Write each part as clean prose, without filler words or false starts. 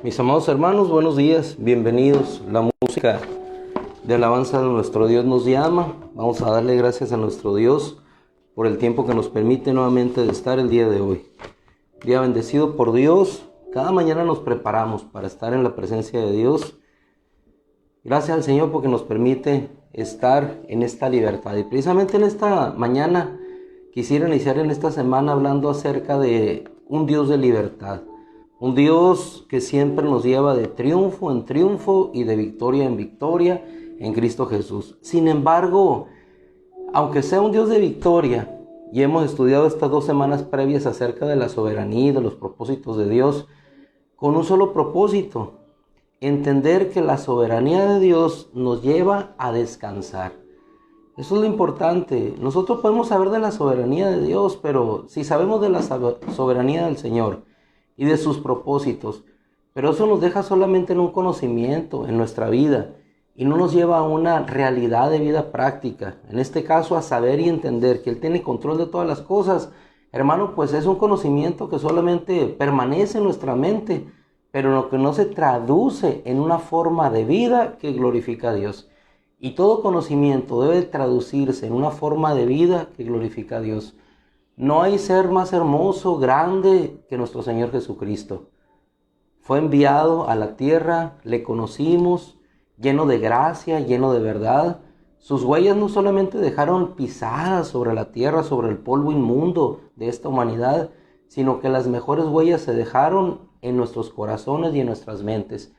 Mis amados hermanos, buenos días, bienvenidos. La música de alabanza de nuestro Dios nos llama. Vamos a darle gracias a nuestro Dios por el tiempo que nos permite nuevamente de estar el día de hoy. Día bendecido por Dios. Cada mañana nos preparamos para estar en la presencia de Dios. Gracias al Señor porque nos permite estar en esta libertad. Y precisamente en esta mañana quisiera iniciar en esta semana hablando acerca de un Dios de libertad. Un Dios que siempre nos lleva de triunfo en triunfo y de victoria en victoria en Cristo Jesús. Sin embargo, aunque sea un Dios de victoria, y hemos estudiado estas 2 semanas previas acerca de la soberanía y de los propósitos de Dios, con un solo propósito: entender que la soberanía de Dios nos lleva a descansar. Eso es lo importante. Nosotros podemos saber de la soberanía de Dios, pero si sabemos de la soberanía del Señor y de sus propósitos, pero eso nos deja solamente en un conocimiento en nuestra vida y no nos lleva a una realidad de vida práctica. En este caso, a saber y entender que Él tiene control de todas las cosas. Hermano, pues es un conocimiento que solamente permanece en nuestra mente, pero lo que no se traduce en una forma de vida que glorifica a Dios. Y todo conocimiento debe traducirse en una forma de vida que glorifica a Dios. No hay ser más hermoso, grande que nuestro Señor Jesucristo. Fue enviado a la tierra, le conocimos, lleno de gracia, lleno de verdad. Sus huellas no solamente dejaron pisadas sobre la tierra, sobre el polvo inmundo de esta humanidad, sino que las mejores huellas se dejaron en nuestros corazones y en nuestras mentes.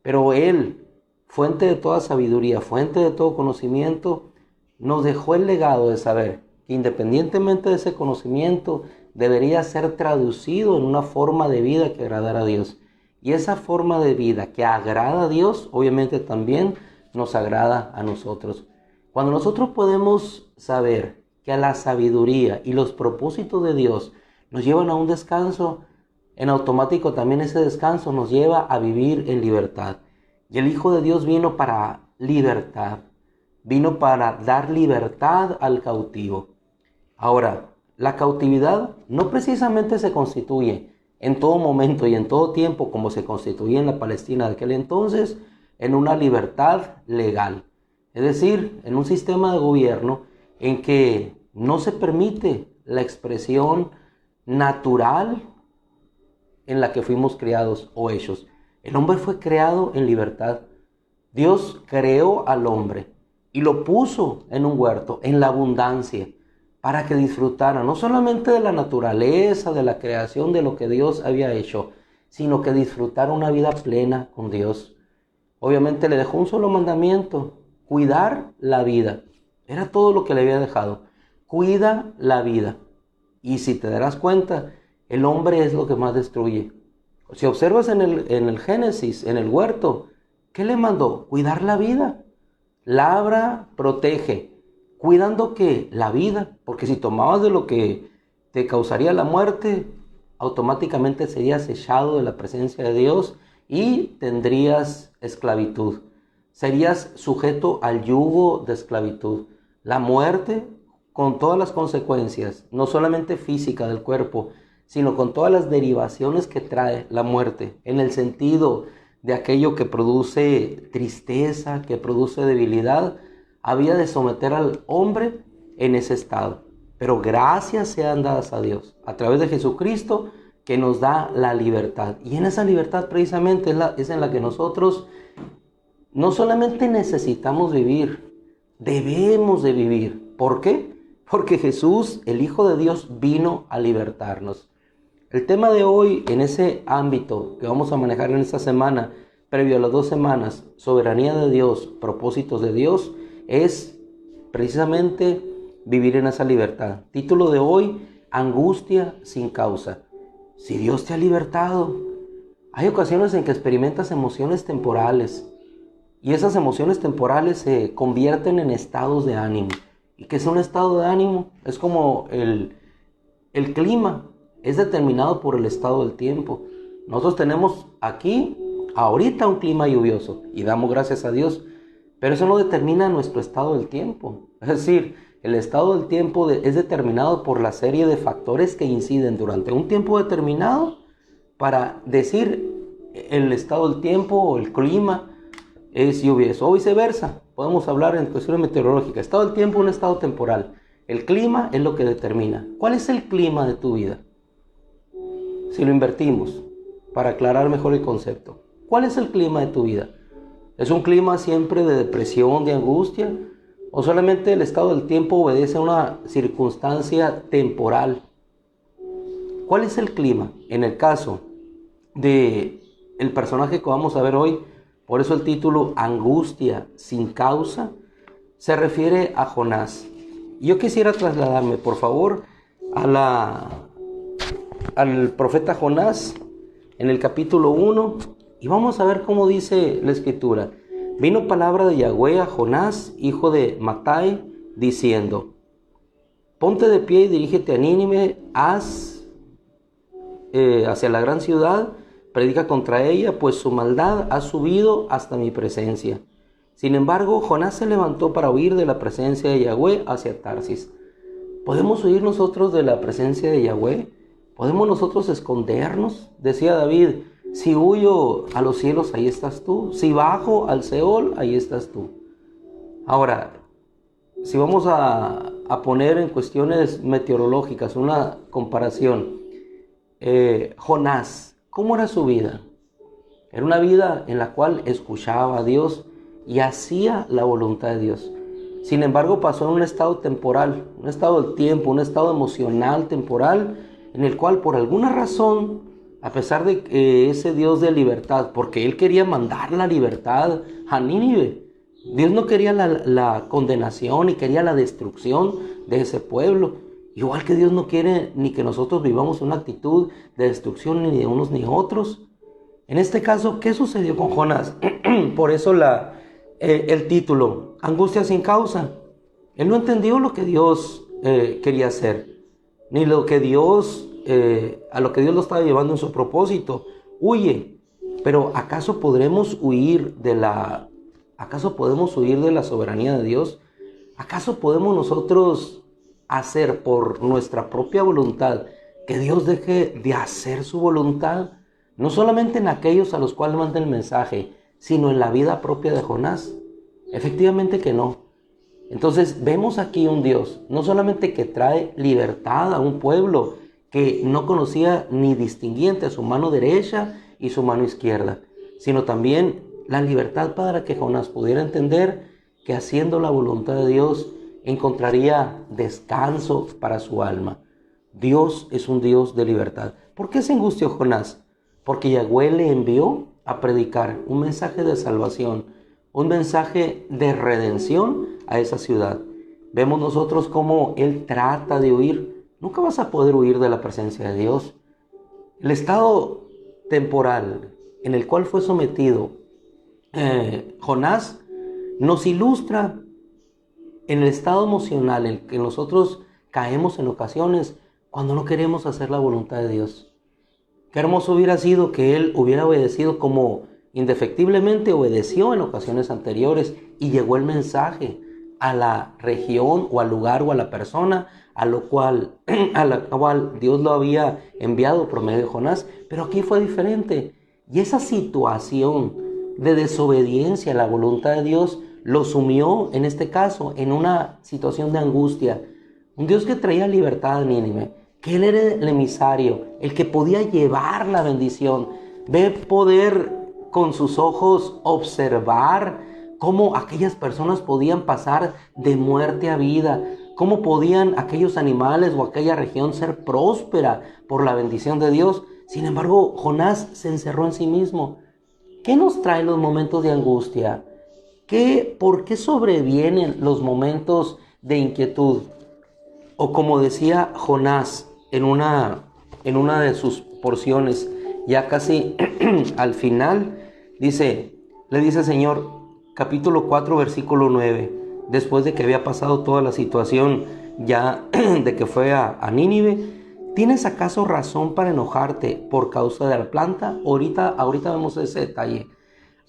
Pero Él, fuente de toda sabiduría, fuente de todo conocimiento, nos dejó el legado de saber que independientemente de ese conocimiento debería ser traducido en una forma de vida que agradara a Dios. Y esa forma de vida que agrada a Dios, obviamente también nos agrada a nosotros. Cuando nosotros podemos saber que a la sabiduría y los propósitos de Dios nos llevan a un descanso, en automático también ese descanso nos lleva a vivir en libertad. Y el Hijo de Dios vino para libertad. Vino para dar libertad al cautivo. Ahora, la cautividad no precisamente se constituye en todo momento y en todo tiempo, como se constituía en la Palestina de aquel entonces, en una libertad legal. Es decir, en un sistema de gobierno en que no se permite la expresión natural en la que fuimos criados o hechos. El hombre fue creado en libertad. Dios creó al hombre y lo puso en un huerto, en la abundancia, para que disfrutara no solamente de la naturaleza, de la creación, de lo que Dios había hecho, sino que disfrutara una vida plena con Dios. Obviamente le dejó un solo mandamiento: cuidar la vida. Era todo lo que le había dejado. Cuida la vida. Y si te darás cuenta, el hombre es lo que más destruye. Si observas en el Génesis, en el huerto, ¿qué le mandó? Cuidar la vida. Labra, protege. Cuidando que la vida, porque si tomabas de lo que te causaría la muerte, automáticamente serías echado de la presencia de Dios y tendrías esclavitud. Serías sujeto al yugo de esclavitud. La muerte, con todas las consecuencias, no solamente física del cuerpo, sino con todas las derivaciones que trae la muerte, en el sentido de aquello que produce tristeza, que produce debilidad, había de someter al hombre en ese estado. Pero gracias sean dadas a Dios a través de Jesucristo, que nos da la libertad. Y en esa libertad precisamente es en la que nosotros no solamente necesitamos vivir, debemos de vivir. ¿Por qué? Porque Jesús, el Hijo de Dios, vino a libertarnos. El tema de hoy, en ese ámbito que vamos a manejar en esta semana, previo a las 2 semanas, soberanía de Dios, propósitos de Dios, es precisamente vivir en esa libertad. Título de hoy: angustia sin causa. Si Dios te ha libertado, Hay ocasiones en que experimentas emociones temporales y esas emociones temporales se convierten en estados de ánimo. ¿Y qué es un estado de ánimo? Es como el clima, es determinado por el estado del tiempo. Nosotros tenemos aquí, ahorita, un clima lluvioso y damos gracias a Dios, pero eso no determina nuestro estado del tiempo. Es decir, el estado del tiempo es determinado por la serie de factores que inciden durante un tiempo determinado para decir el estado del tiempo o el clima es lluvioso o viceversa. Podemos hablar en cuestiones meteorológicas. Estado del tiempo es un estado temporal. El clima es lo que determina. ¿Cuál es el clima de tu vida? Si lo invertimos para aclarar mejor el concepto. ¿Cuál es el clima de tu vida? ¿Es un clima siempre de depresión, de angustia? ¿O solamente el estado del tiempo obedece a una circunstancia temporal? ¿Cuál es el clima? En el caso de el personaje que vamos a ver hoy, por eso el título Angustia sin causa, se refiere a Jonás. Yo quisiera trasladarme, por favor, al profeta Jonás en el capítulo 1 y vamos a ver cómo dice la escritura. Vino palabra de Yahweh a Jonás, hijo de Matai, diciendo: ponte de pie y dirígete a Nínive, hacia la gran ciudad, predica contra ella, pues su maldad ha subido hasta mi presencia. Sin embargo, Jonás se levantó para huir de la presencia de Yahweh hacia Tarsis. ¿Podemos huir nosotros de la presencia de Yahweh? ¿Podemos nosotros escondernos? Decía David: si huyo a los cielos, ahí estás tú. Si bajo al Seol, ahí estás tú. Ahora, si vamos a poner en cuestiones meteorológicas una comparación, Jonás, ¿cómo era su vida? Era una vida en la cual escuchaba a Dios y hacía la voluntad de Dios. Sin embargo, pasó en un estado temporal, un estado del tiempo, un estado emocional temporal, en el cual por alguna razón, a pesar de que ese Dios de libertad, porque Él quería mandar la libertad a Nínive, Dios no quería la condenación y quería la destrucción de ese pueblo. Igual que Dios no quiere ni que nosotros vivamos una actitud de destrucción ni de unos ni otros. En este caso, ¿qué sucedió con Jonás? Por eso el título, Angustia sin causa. Él no entendió lo que Dios quería hacer, ni lo que a lo que Dios lo estaba llevando en su propósito. Huye. Pero ¿acaso podemos huir de la soberanía de Dios? ¿Acaso podemos nosotros hacer por nuestra propia voluntad que Dios deje de hacer su voluntad? No solamente en aquellos a los cuales manda el mensaje, sino en la vida propia de Jonás. Efectivamente que no. Entonces vemos aquí un Dios, no solamente que trae libertad a un pueblo que no conocía ni distinguía entre su mano derecha y su mano izquierda, sino también la libertad para que Jonás pudiera entender que haciendo la voluntad de Dios encontraría descanso para su alma. Dios es un Dios de libertad. ¿Por qué se angustió Jonás? Porque Yahweh le envió a predicar un mensaje de salvación, un mensaje de redención a esa ciudad. Vemos nosotros cómo él trata de huir. Nunca vas a poder huir de la presencia de Dios. El estado temporal en el cual fue sometido Jonás nos ilustra en el estado emocional en el que nosotros caemos en ocasiones cuando no queremos hacer la voluntad de Dios. Qué hermoso hubiera sido que él hubiera obedecido como indefectiblemente obedeció en ocasiones anteriores y llegó el mensaje a la región o al lugar o a la persona a la cual Dios lo había enviado por medio de Jonás. Pero aquí fue diferente. Y esa situación de desobediencia a la voluntad de Dios lo sumió, en este caso, en una situación de angustia. Un Dios que traía libertad a Nínive, que Él era el emisario, el que podía llevar la bendición. Ve poder con sus ojos observar cómo aquellas personas podían pasar de muerte a vida, cómo podían aquellos animales o aquella región ser próspera por la bendición de Dios. Sin embargo, Jonás se encerró en sí mismo. ¿Qué nos traen los momentos de angustia? ¿Por qué sobrevienen los momentos de inquietud? O como decía Jonás en una de sus porciones, ya casi al final, le dice el Señor, capítulo 4, versículo 9, después de que había pasado toda la situación ya de que fue a Nínive: ¿tienes acaso razón para enojarte por causa de la planta? Ahorita vemos ese detalle.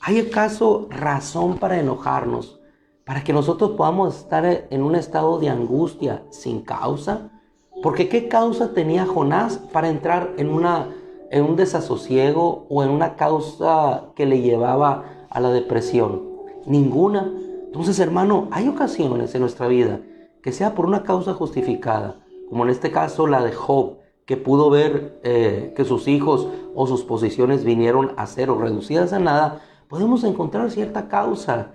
¿Hay acaso razón para enojarnos? Para que nosotros podamos estar en un estado de angustia sin causa. Porque ¿qué causa tenía Jonás para entrar en un desasosiego o en una causa que le llevaba a la depresión? Ninguna. Entonces, hermano, hay ocasiones en nuestra vida que sea por una causa justificada, como en este caso la de Job, que pudo ver que sus hijos o sus posesiones vinieron a ser o reducidas a nada. Podemos encontrar cierta causa,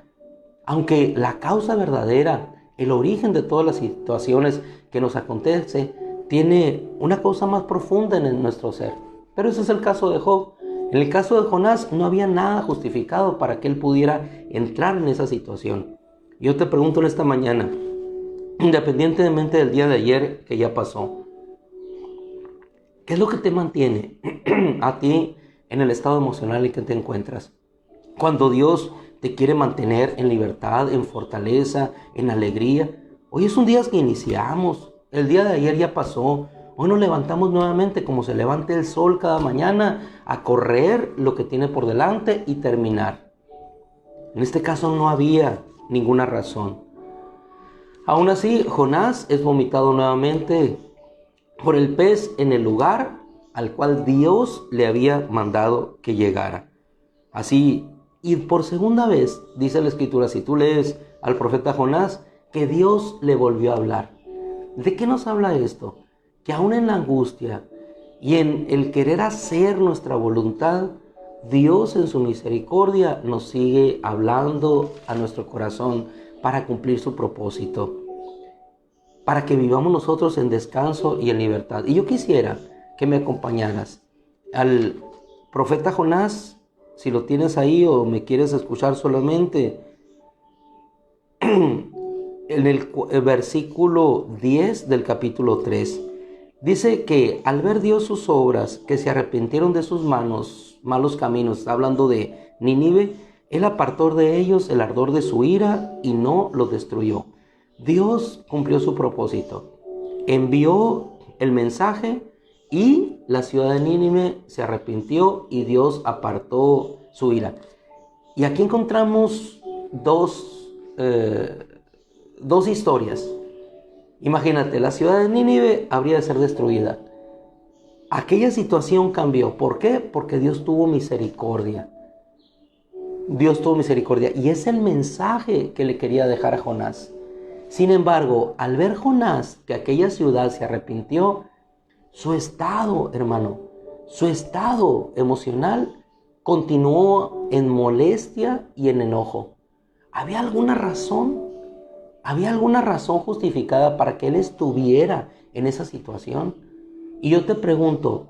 aunque la causa verdadera, el origen de todas las situaciones que nos acontece, tiene una causa más profunda en nuestro ser. Pero ese es el caso de Job. En el caso de Jonás no había nada justificado para que él pudiera entrar en esa situación. Yo te pregunto en esta mañana, independientemente del día de ayer que ya pasó, ¿qué es lo que te mantiene a ti en el estado emocional en que te encuentras? Cuando Dios te quiere mantener en libertad, en fortaleza, en alegría. Hoy es un día que iniciamos. El día de ayer ya pasó. Hoy nos levantamos nuevamente como se levanta el sol cada mañana a correr lo que tiene por delante y terminar. En este caso no había ninguna razón. Aún así, Jonás es vomitado nuevamente por el pez en el lugar al cual Dios le había mandado que llegara. Así, y por segunda vez, dice la Escritura, si tú lees al profeta Jonás, que Dios le volvió a hablar. ¿De qué nos habla esto? Que aún en la angustia y en el querer hacer nuestra voluntad, Dios en su misericordia nos sigue hablando a nuestro corazón para cumplir su propósito, para que vivamos nosotros en descanso y en libertad. Y yo quisiera que me acompañaras al profeta Jonás, si lo tienes ahí o me quieres escuchar solamente, en el versículo 10 del capítulo 3. Dice que al ver Dios sus obras, que se arrepintieron de sus malos caminos, está hablando de Nínive, Él apartó de ellos el ardor de su ira y no los destruyó. Dios cumplió su propósito, envió el mensaje y la ciudad de Nínive se arrepintió y Dios apartó su ira. Y aquí encontramos dos historias. Imagínate, la ciudad de Nínive habría de ser destruida. Aquella situación cambió. ¿Por qué? Porque Dios tuvo misericordia. Dios tuvo misericordia. Y es el mensaje que le quería dejar a Jonás. Sin embargo, al ver Jonás que aquella ciudad se arrepintió, su estado, hermano, su estado emocional continuó en molestia y en enojo. ¿Había alguna razón? ¿Había alguna razón justificada para que él estuviera en esa situación? Y yo te pregunto,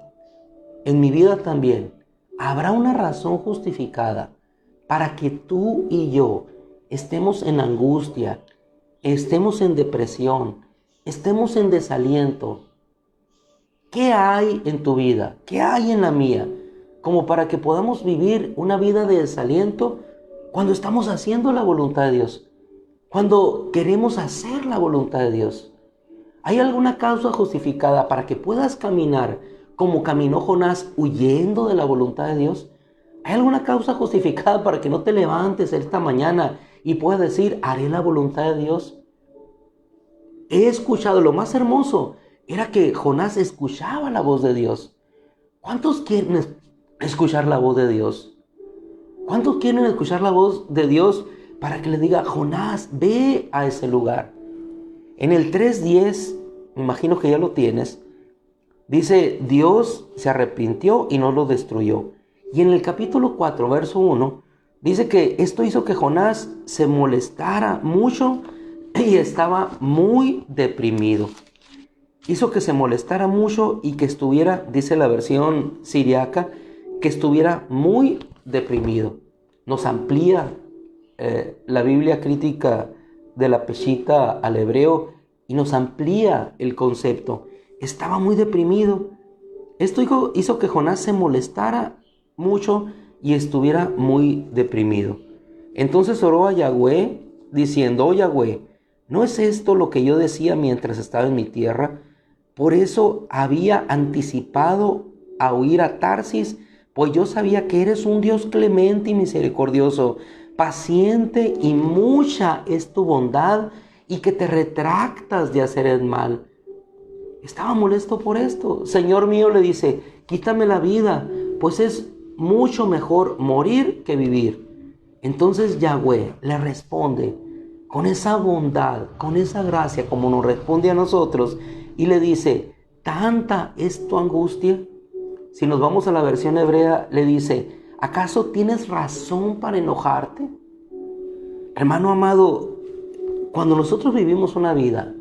en mi vida también, ¿habrá una razón justificada para que tú y yo estemos en angustia, estemos en depresión, estemos en desaliento? ¿Qué hay en tu vida? ¿Qué hay en la mía? Como para que podamos vivir una vida de desaliento cuando estamos haciendo la voluntad de Dios, cuando queremos hacer la voluntad de Dios. ¿Hay alguna causa justificada para que puedas caminar como caminó Jonás huyendo de la voluntad de Dios? ¿Hay alguna causa justificada para que no te levantes esta mañana y puedas decir, haré la voluntad de Dios? He escuchado, lo más hermoso era que Jonás escuchaba la voz de Dios. ¿Cuántos quieren escuchar la voz de Dios? ¿Cuántos quieren escuchar la voz de Dios para que le diga, Jonás, ve a ese lugar? En el 3:10, me imagino que ya lo tienes, dice, Dios se arrepintió y no lo destruyó. Y en el capítulo 4, verso 1, dice que esto hizo que Jonás se molestara mucho y estaba muy deprimido. Hizo que se molestara mucho y que estuviera, dice la versión siriaca, que estuviera muy deprimido. Nos amplía la Biblia crítica de la Peshita al hebreo y nos amplía el concepto. Estaba muy deprimido. Esto hizo que Jonás se molestara mucho y estuviera muy deprimido. Entonces oró a Yahweh diciendo: oh Yahweh, ¿no es esto lo que yo decía mientras estaba en mi tierra? Por eso había anticipado a huir a Tarsis, pues yo sabía que eres un Dios clemente y misericordioso, paciente y mucha es tu bondad, y que te retractas de hacer el mal. Estaba molesto por esto. Señor mío, le dice, quítame la vida, pues es mucho mejor morir que vivir. Entonces Yahweh le responde con esa bondad, con esa gracia, como nos responde a nosotros, y le dice: ¿tanta es tu angustia? Si nos vamos a la versión hebrea, le dice: ¿acaso tienes razón para enojarte? Hermano amado, cuando nosotros vivimos una vida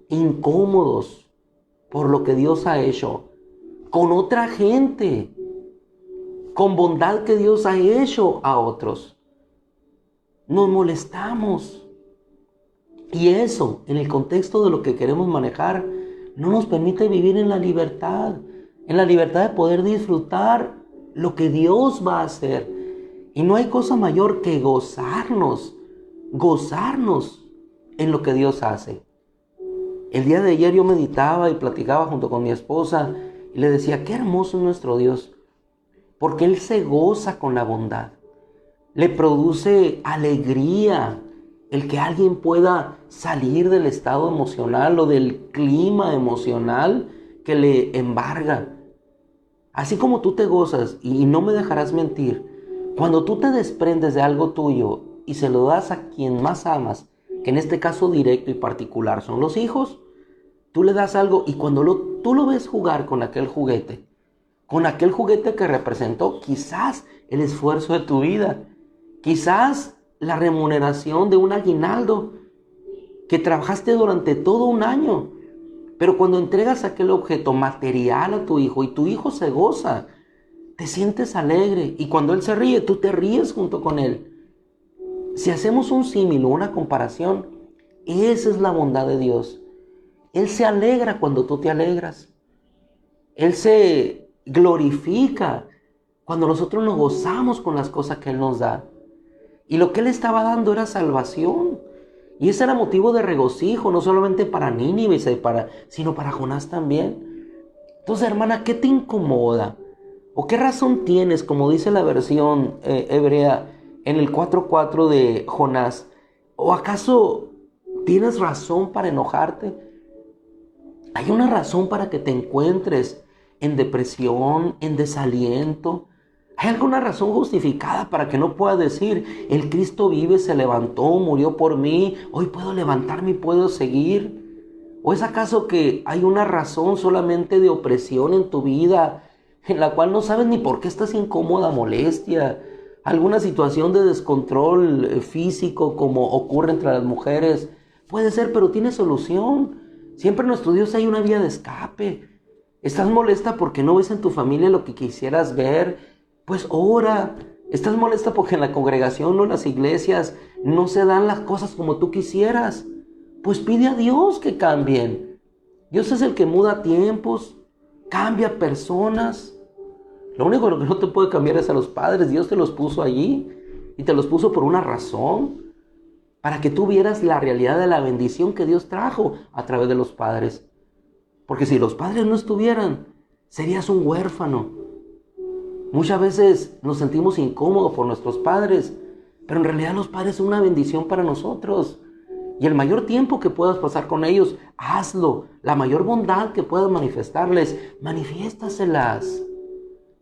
incómodos por lo que Dios ha hecho, con otra gente, con bondad que Dios ha hecho a otros, nos molestamos. Y eso, en el contexto de lo que queremos manejar, no nos permite vivir en la libertad de poder disfrutar lo que Dios va a hacer. Y no hay cosa mayor que gozarnos en lo que Dios hace. El día de ayer yo meditaba y platicaba junto con mi esposa y le decía: qué hermoso es nuestro Dios, porque Él se goza con la bondad. Le produce alegría el que alguien pueda salir del estado emocional o del clima emocional que le embarga. Así como tú te gozas, y no me dejarás mentir, cuando tú te desprendes de algo tuyo y se lo das a quien más amas, que en este caso directo y particular son los hijos, tú le das algo y cuando tú lo ves jugar con aquel juguete que representó quizás el esfuerzo de tu vida, quizás la remuneración de un aguinaldo que trabajaste durante todo un año. Pero cuando entregas aquel objeto material a tu hijo y tu hijo se goza, te sientes alegre, y cuando él se ríe, tú te ríes junto con él. Si hacemos un símil o una comparación, esa es la bondad de Dios. Él se alegra cuando tú te alegras. Él se glorifica cuando nosotros nos gozamos con las cosas que Él nos da. Y lo que Él estaba dando era salvación. Y ese era motivo de regocijo, no solamente para Nínive, sino para Jonás también. Entonces, hermana, ¿qué te incomoda? ¿O qué razón tienes, como dice la versión hebrea en el 4:4 de Jonás? ¿O acaso tienes razón para enojarte? ¿Hay una razón para que te encuentres en depresión, en desaliento? ¿Hay alguna razón justificada para que no puedas decir: el Cristo vive, se levantó, murió por mí, hoy puedo levantarme y puedo seguir? ¿O es acaso que hay una razón solamente de opresión en tu vida, en la cual no sabes ni por qué estás incómoda, molestia, alguna situación de descontrol físico como ocurre entre las mujeres? Puede ser, pero tiene solución. Siempre en nuestro Dios hay una vía de escape. ¿Estás molesta porque no ves en tu familia lo que quisieras ver? Pues ora. ¿Estás molesta porque en la congregación o en las iglesias no se dan las cosas como tú quisieras? Pues pide a Dios que cambien. Dios es el que muda tiempos, cambia personas. Lo único que no te puede cambiar es a los padres. Dios te los puso allí y te los puso por una razón, para que tú vieras la realidad de la bendición que Dios trajo a través de los padres. Porque si los padres no estuvieran, serías un huérfano. Muchas veces nos sentimos incómodos por nuestros padres, pero en realidad los padres son una bendición para nosotros. Y el mayor tiempo que puedas pasar con ellos, hazlo. La mayor bondad que puedas manifestarles, manifiéstaselas.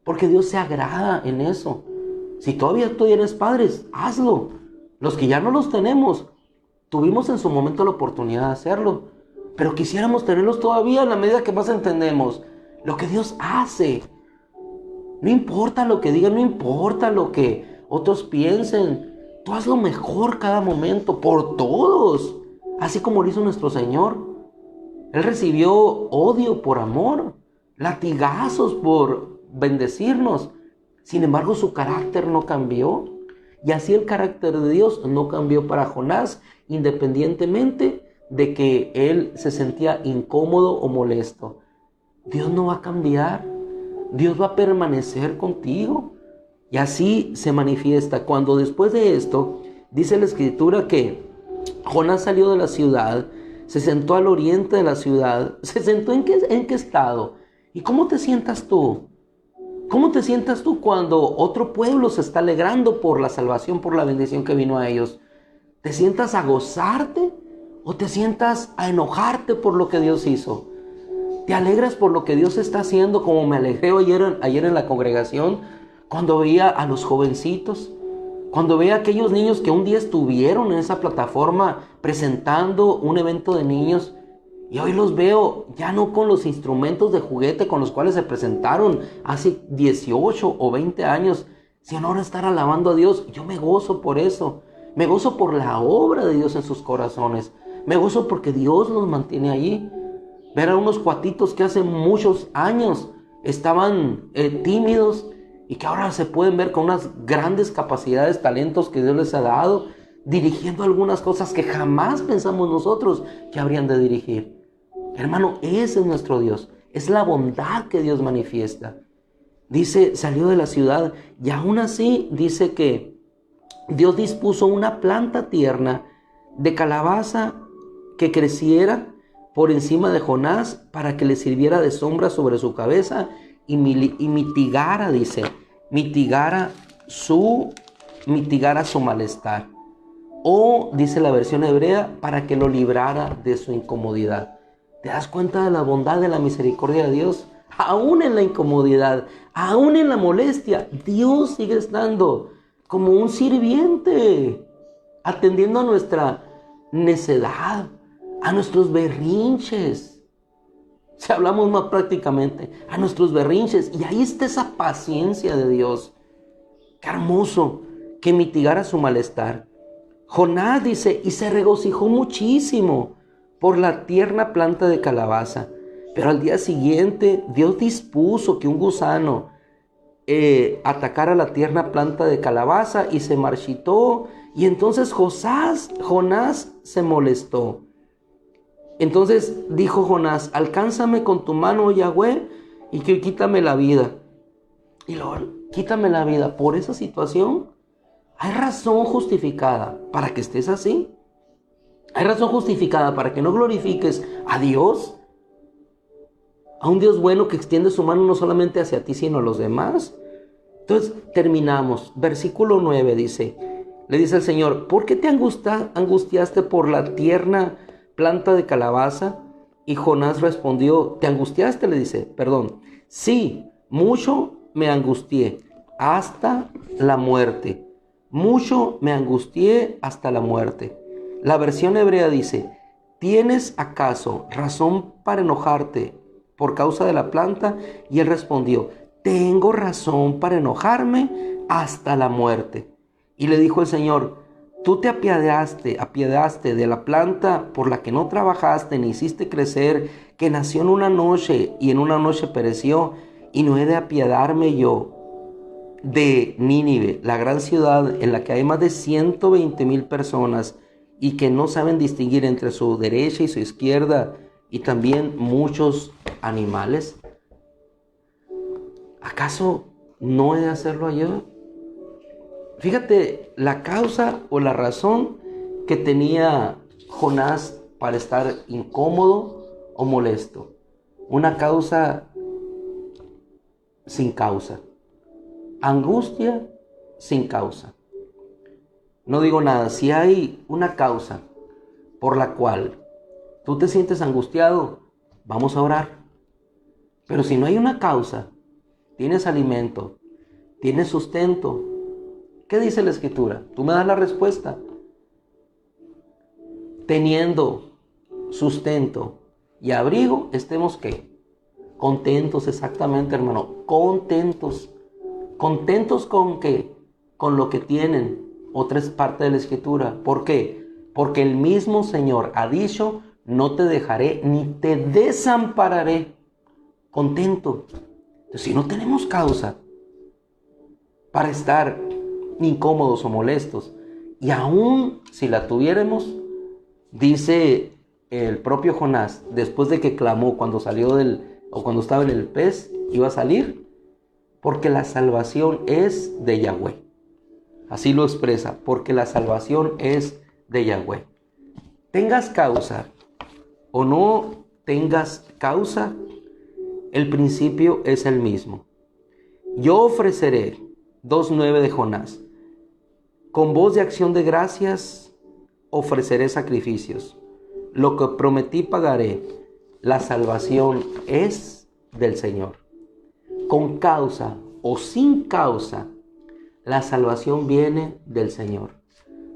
Porque Dios se agrada en eso. Si todavía tú eres padres, hazlo. Los que ya no los tenemos, tuvimos en su momento la oportunidad de hacerlo, pero quisiéramos tenerlos todavía en la medida que más entendemos lo que Dios hace. No importa lo que digan, no importa lo que otros piensen. Tú haz lo mejor cada momento por todos, así como lo hizo nuestro Señor. Él recibió odio por amor, latigazos por bendecirnos. Sin embargo, su carácter no cambió. Y así el carácter de Dios no cambió para Jonás, independientemente de que él se sentía incómodo o molesto. Dios no va a cambiar. Dios va a permanecer contigo. Y así se manifiesta. Cuando después de esto, dice la Escritura que Jonás salió de la ciudad, se sentó al oriente de la ciudad. ¿Se sentó en qué estado? ¿Y cómo te sientas tú? ¿Cómo te sientas tú cuando otro pueblo se está alegrando por la salvación, por la bendición que vino a ellos? ¿Te sientas a gozarte o te sientas a enojarte por lo que Dios hizo? ¿Te alegras por lo que Dios está haciendo, como me alegré ayer en la congregación, cuando veía a los jovencitos, cuando veía a aquellos niños que un día estuvieron en esa plataforma presentando un evento de niños, y hoy los veo ya no con los instrumentos de juguete con los cuales se presentaron hace 18 o 20 años, sino ahora estar alabando a Dios? Yo me gozo por eso. Me gozo por la obra de Dios en sus corazones. Me gozo porque Dios los mantiene allí. Ver a unos cuatitos que hace muchos años estaban tímidos y que ahora se pueden ver con unas grandes capacidades, talentos que Dios les ha dado, dirigiendo algunas cosas que jamás pensamos nosotros que habrían de dirigir. Hermano, ese es nuestro Dios. Es la bondad que Dios manifiesta. Dice, salió de la ciudad y aún así dice que Dios dispuso una planta tierna de calabaza que creciera por encima de Jonás para que le sirviera de sombra sobre su cabeza y mitigara, dice, mitigara su malestar. O, dice la versión hebrea, para que lo librara de su incomodidad. ¿Te das cuenta de la bondad, de la misericordia de Dios? Aún en la incomodidad, aún en la molestia, Dios sigue estando como un sirviente, atendiendo a nuestra necedad, a nuestros berrinches. Si hablamos más prácticamente, a nuestros berrinches. Y ahí está esa paciencia de Dios. Qué hermoso, que mitigara su malestar. Jonás dice, y se regocijó muchísimo por la tierna planta de calabaza. Pero al día siguiente, Dios dispuso que un gusano atacara la tierna planta de calabaza y se marchitó. Y entonces Jonás se molestó. Entonces dijo Jonás, alcánzame con tu mano, oh Yahweh, y que quítame la vida. Y luego, quítame la vida por esa situación. ¿Hay razón justificada para que estés así? ¿Hay razón justificada para que no glorifiques a Dios? A un Dios bueno que extiende su mano no solamente hacia ti, sino a los demás. Entonces terminamos. Versículo 9 dice, le dice el Señor, ¿por qué te angustiaste por la tierna planta de calabaza? Y Jonás respondió, ¿te angustiaste? Le dice, perdón. Sí, mucho me angustié hasta la muerte. Mucho me angustié hasta la muerte. La versión hebrea dice, ¿tienes acaso razón para enojarte por causa de la planta? Y él respondió, tengo razón para enojarme hasta la muerte. Y le dijo el Señor, tú te apiadaste de la planta por la que no trabajaste ni hiciste crecer, que nació en una noche y en una noche pereció, y no he de apiadarme yo de Nínive, la gran ciudad en la que hay más de 120,000 personas y que no saben distinguir entre su derecha y su izquierda, y también muchos animales. ¿Acaso no he de hacerlo yo? Fíjate la causa o la razón que tenía Jonás para estar incómodo o molesto. Una causa sin causa. Angustia sin causa. No digo nada. Si hay una causa por la cual tú te sientes angustiado, vamos a orar. Pero si no hay una causa, tienes alimento, tienes sustento, ¿qué dice la Escritura? Tú me das la respuesta. Teniendo sustento y abrigo, estemos ¿qué? Contentos, exactamente, hermano. Contentos. ¿Contentos con qué? Con lo que tienen. Otra es parte de la Escritura. ¿Por qué? Porque el mismo Señor ha dicho, no te dejaré ni te desampararé. Contento. Entonces, si no tenemos causa para estar incómodos o molestos, y aún si la tuviéramos, dice el propio Jonás, después de que clamó cuando salió cuando estaba en el pez, iba a salir, porque la salvación es de Yahweh. Así lo expresa, porque la salvación es de Yahweh. Tengas causa o no tengas causa, el principio es el mismo. Yo ofreceré, 2:9 de Jonás, con voz de acción de gracias ofreceré sacrificios. Lo que prometí pagaré. La salvación es del Señor. Con causa o sin causa, la salvación viene del Señor.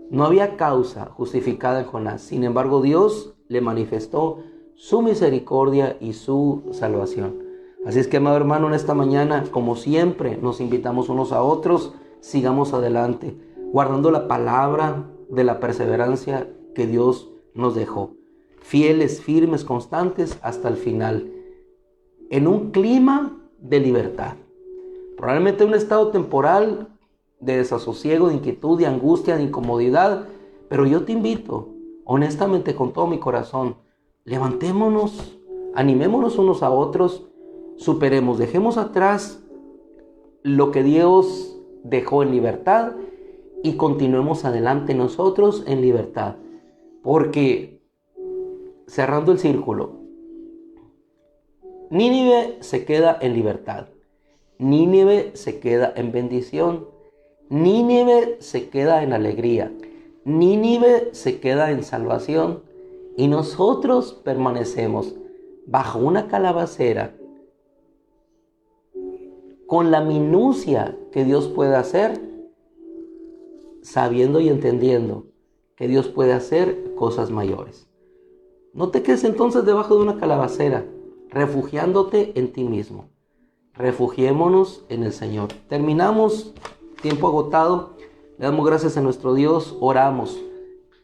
No había causa justificada en Jonás. Sin embargo, Dios le manifestó su misericordia y su salvación. Así es que, amado hermano, en esta mañana, como siempre, nos invitamos unos a otros. Sigamos adelante, guardando la palabra de la perseverancia que Dios nos dejó. Fieles, firmes, constantes hasta el final. En un clima de libertad. Probablemente un estado temporal de desasosiego, de inquietud, de angustia, de incomodidad. Pero yo te invito, honestamente, con todo mi corazón, levantémonos, animémonos unos a otros, superemos, dejemos atrás lo que Dios dejó en libertad y continuemos adelante nosotros en libertad. Porque, cerrando el círculo, Nínive se queda en libertad. Nínive se queda en bendición. Nínive se queda en alegría. Nínive se queda en salvación. Y nosotros permanecemos bajo una calabacera con la minucia que Dios puede hacer, sabiendo y entendiendo que Dios puede hacer cosas mayores. No te quedes entonces debajo de una calabacera, refugiándote en ti mismo. Refugiémonos en el Señor. Terminamos, tiempo agotado. Le damos gracias a nuestro Dios, oramos.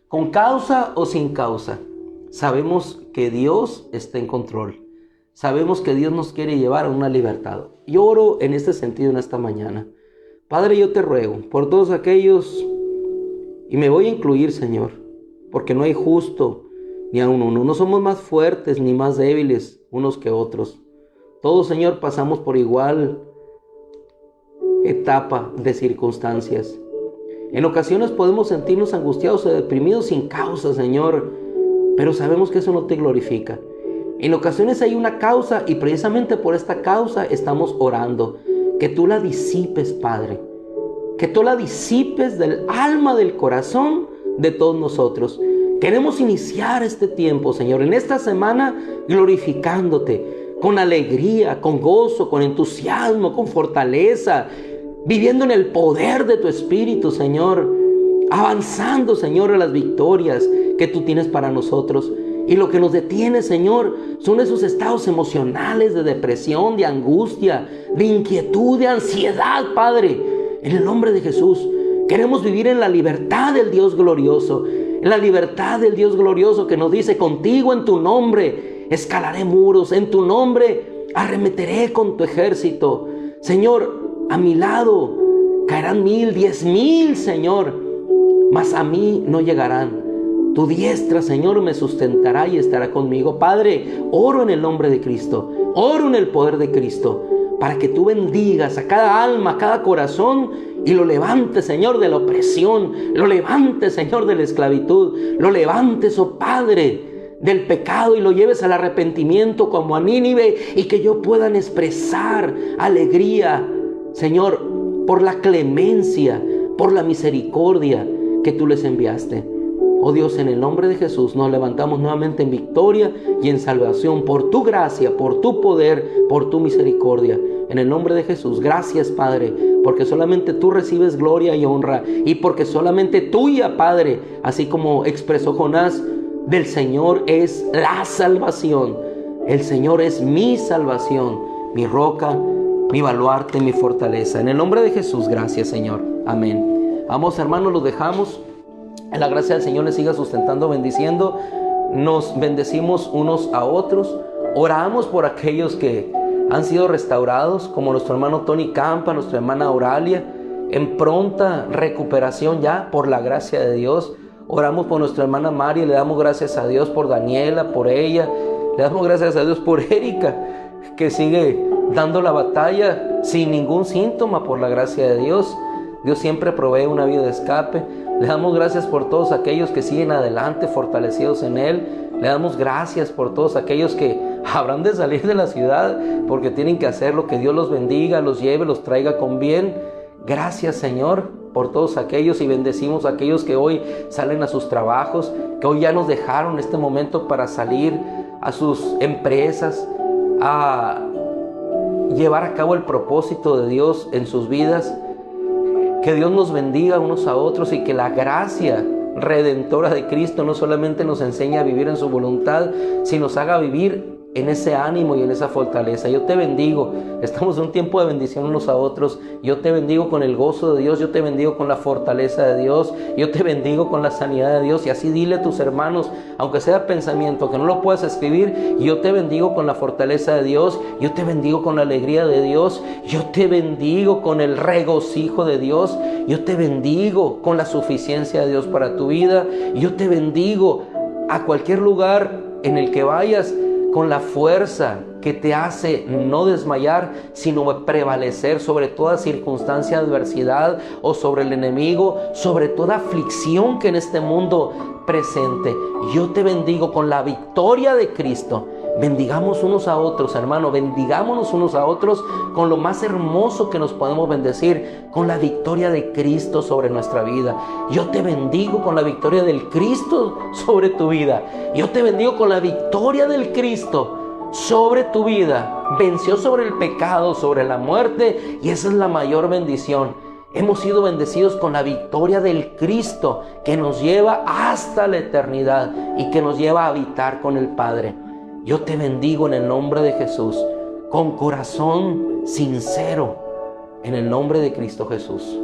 Con causa o sin causa, sabemos que Dios está en control. Sabemos que Dios nos quiere llevar a una libertad. Yo oro en este sentido en esta mañana. Padre, yo te ruego por todos aquellos, y me voy a incluir, Señor, porque no hay justo ni a uno. No somos más fuertes ni más débiles unos que otros. Todos, Señor, pasamos por igual etapa de circunstancias. En ocasiones podemos sentirnos angustiados o deprimidos sin causa, Señor, pero sabemos que eso no te glorifica. En ocasiones hay una causa y precisamente por esta causa estamos orando. Que tú la disipes, Padre. Que tú la disipes del alma, del corazón de todos nosotros. Queremos iniciar este tiempo, Señor, en esta semana glorificándote con alegría, con gozo, con entusiasmo, con fortaleza, viviendo en el poder de tu Espíritu, Señor, avanzando, Señor, a las victorias que tú tienes para nosotros. Y lo que nos detiene, Señor, son esos estados emocionales de depresión, de angustia, de inquietud, de ansiedad, Padre. En el nombre de Jesús, queremos vivir en la libertad del Dios glorioso, en la libertad del Dios glorioso que nos dice: contigo en tu nombre escalaré muros, en tu nombre arremeteré con tu ejército. Señor, a mi lado caerán 1000, 10,000, Señor, mas a mí no llegarán. Tu diestra, Señor, me sustentará y estará conmigo. Padre, oro en el nombre de Cristo, oro en el poder de Cristo, para que tú bendigas a cada alma, a cada corazón, y lo levantes, Señor, de la opresión, lo levantes, Señor, de la esclavitud, lo levantes, oh Padre, del pecado, y lo lleves al arrepentimiento como a Nínive, y que ellos puedan expresar alegría, Señor, por la clemencia, por la misericordia que tú les enviaste. Oh Dios, en el nombre de Jesús nos levantamos nuevamente en victoria y en salvación por tu gracia, por tu poder, por tu misericordia. En el nombre de Jesús, gracias, Padre, porque solamente tú recibes gloria y honra, y porque solamente tuya, Padre, así como expresó Jonás, del Señor es la salvación. El Señor es mi salvación, mi roca, mi baluarte, mi fortaleza. En el nombre de Jesús, gracias, Señor. Amén. Vamos, hermanos, los dejamos. En la gracia del Señor les siga sustentando, bendiciendo. Nos bendecimos unos a otros. Oramos por aquellos que han sido restaurados, como nuestro hermano Tony Campa, nuestra hermana Auralia, en pronta recuperación ya por la gracia de Dios. Oramos por nuestra hermana Mari, le damos gracias a Dios por Daniela, por ella. Le damos gracias a Dios por Erika, que sigue dando la batalla sin ningún síntoma por la gracia de Dios. Dios siempre provee una vía de escape. Le damos gracias por todos aquellos que siguen adelante fortalecidos en Él. Le damos gracias por todos aquellos que habrán de salir de la ciudad porque tienen que hacerlo. Que Dios los bendiga, los lleve, los traiga con bien. Gracias, Señor, por todos aquellos, y bendecimos a aquellos que hoy salen a sus trabajos, que hoy ya nos dejaron este momento para salir a sus empresas, a llevar a cabo el propósito de Dios en sus vidas. Que Dios nos bendiga unos a otros y que la gracia redentora de Cristo no solamente nos enseñe a vivir en su voluntad, sino nos haga vivir en ese ánimo y en esa fortaleza. Yo te bendigo. Estamos en un tiempo de bendición unos a otros. Yo te bendigo con el gozo de Dios. Yo te bendigo con la fortaleza de Dios. Yo te bendigo con la sanidad de Dios. Y así dile a tus hermanos, aunque sea pensamiento, que no lo puedas escribir: yo te bendigo con la fortaleza de Dios. Yo te bendigo con la alegría de Dios. Yo te bendigo con el regocijo de Dios. Yo te bendigo con la suficiencia de Dios para tu vida. Yo te bendigo a cualquier lugar en el que vayas, con la fuerza que te hace no desmayar, sino prevalecer sobre toda circunstancia de adversidad o sobre el enemigo, sobre toda aflicción que en este mundo presente. Yo te bendigo con la victoria de Cristo. Bendigamos unos a otros, hermano. Bendigámonos unos a otros con lo más hermoso que nos podemos bendecir, con la victoria de Cristo sobre nuestra vida. Yo te bendigo con la victoria del Cristo sobre tu vida. Yo te bendigo con la victoria del Cristo sobre tu vida. Venció sobre el pecado, sobre la muerte, y esa es la mayor bendición. Hemos sido bendecidos con la victoria del Cristo que nos lleva hasta la eternidad y que nos lleva a habitar con el Padre. Yo te bendigo en el nombre de Jesús, con corazón sincero, en el nombre de Cristo Jesús.